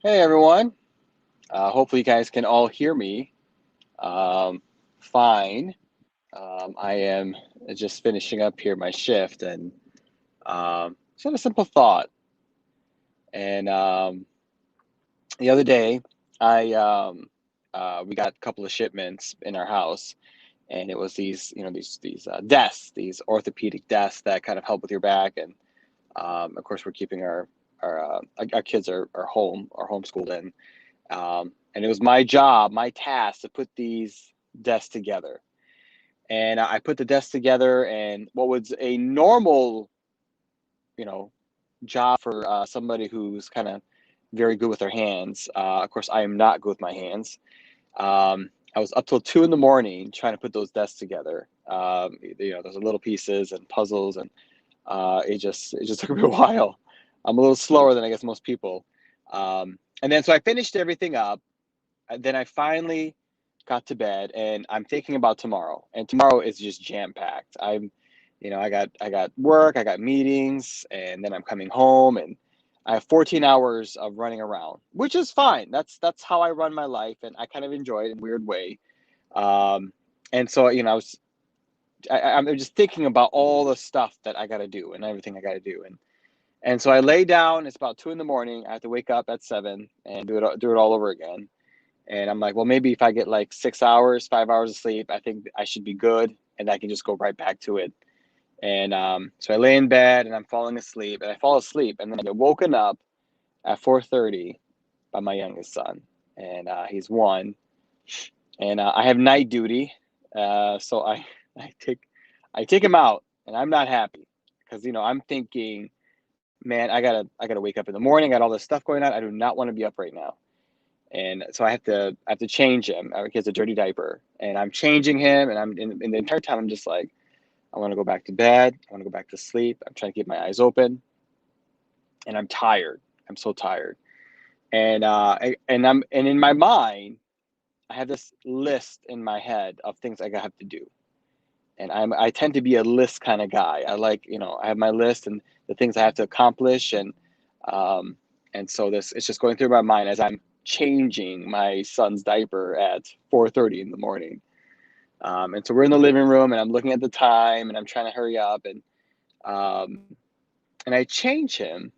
Hey everyone. Hopefully you guys can all hear me fine. I am just finishing up here my shift and just had a simple thought. And the other day, I we got a couple of shipments in our house, and it was these these desks, these orthopedic desks that kind of help with your back. And of course, we're keeping our kids are home are homeschooled in. And it was my job, my task to put these desks together. And I put the desks together, and what was a normal, you know, job for somebody who's kind of very good with their hands. Of course, I am not good with my hands. I was up till 2 in the morning trying to put those desks together. Those little pieces and puzzles, and it just took me a while. I'm a little slower than I guess most people. And then so I finished everything up. Then I finally got to bed, and I'm thinking about tomorrow. And tomorrow is just jam packed. I got work, I got meetings, and then I'm coming home, and I have 14 hours of running around, which is fine. That's how I run my life, and I kind of enjoy it in a weird way. Um, and so I'm just thinking about all the stuff that I got to do and everything I got to do, and so I lay down. It's about 2 in the morning. I have to wake up at 7 and do it all over again. And I'm like, well, maybe if I get like 6 hours, 5 hours of sleep, I think I should be good, and I can just go right back to it. And so I lay in bed and I'm falling asleep, and I fall asleep, and then I get woken up at 4:30 by my youngest son, and he's one, and I have night duty, so I take I take him out, and I'm not happy because I'm thinking, man, I gotta wake up in the morning. I got all this stuff going on. I do not want to be up right now. And so I have to change him. He has a dirty diaper, and I'm changing him, and in the entire time I'm just like, I want to go back to bed. I want to go back to sleep. I'm trying to keep my eyes open, and I'm tired. I'm so tired, and in my mind, I have this list in my head of things I have to do, and I tend to be a list kind of guy. I like I have my list and the things I have to accomplish, um, and so this it's just going through my mind as I'm changing my son's diaper at 4:30 in the morning. And so we're in the living room, and I'm looking at the time, and I'm trying to hurry up, um, and I change him.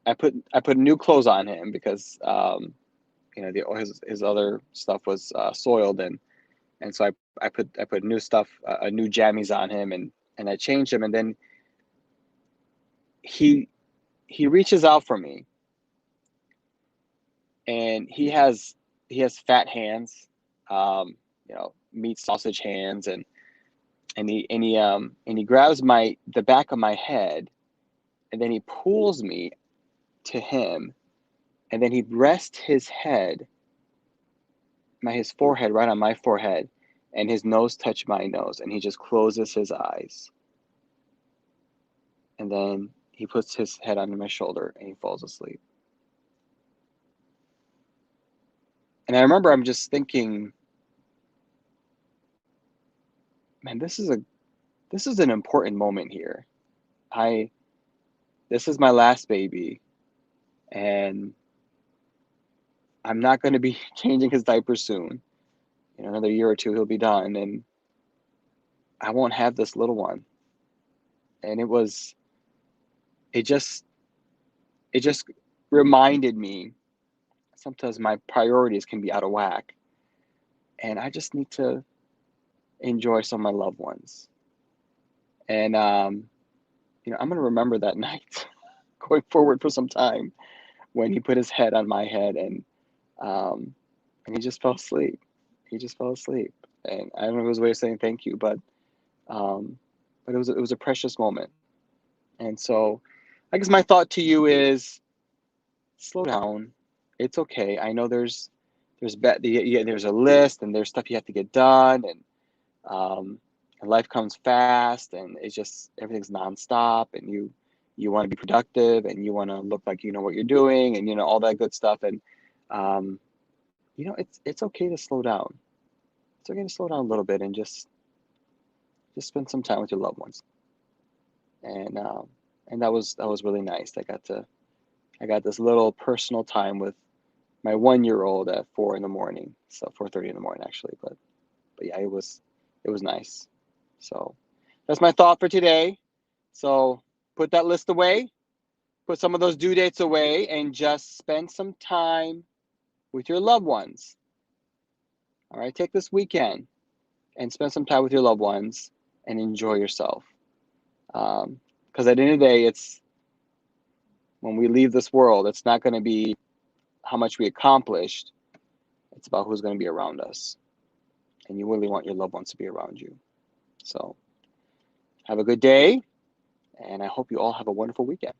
I put new clothes on him because his other stuff was soiled, and so I put new stuff, new jammies on him, and I changed him, and then he he reaches out for me, and he has fat hands, meat sausage hands, and he grabs the back of my head, and then he pulls me to him, and then he rests his forehead right on my forehead, and his nose touched my nose, and he just closes his eyes, and then he puts his head under my shoulder and he falls asleep. And I remember I'm just thinking, man, this is an important moment here. I This is my last baby, and I'm not going to be changing his diaper soon. Another year or two he'll be done, and I won't have this little one. And it just it just reminded me sometimes my priorities can be out of whack, and I just need to enjoy some of my loved ones. And I'm going to remember that night going forward for some time when he put his head on my head, um, and he just fell asleep. He just fell asleep, and I don't know if it was a way of saying thank you, um, but it was a precious moment. And so, I guess my thought to you is slow down. It's okay. I know there's a list, and there's stuff you have to get done, um, and life comes fast, and it's just everything's nonstop, and you want to be productive, and you want to look like you know what you're doing, and all that good stuff. And um, it's okay to slow down. It's okay to slow down a little bit and just spend some time with your loved ones. And that was really nice. I got to I got this little personal time with my 1-year-old at 4 in the morning. So 4:30 in the morning actually, but yeah, it was nice. So that's my thought for today. So put that list away, put some of those due dates away, and just spend some time with your loved ones. All right, take this weekend and spend some time with your loved ones and enjoy yourself. Because at the end of the day, it's when we leave this world, it's not going to be how much we accomplished. It's about who's going to be around us. And you really want your loved ones to be around you. So have a good day, and I hope you all have a wonderful weekend.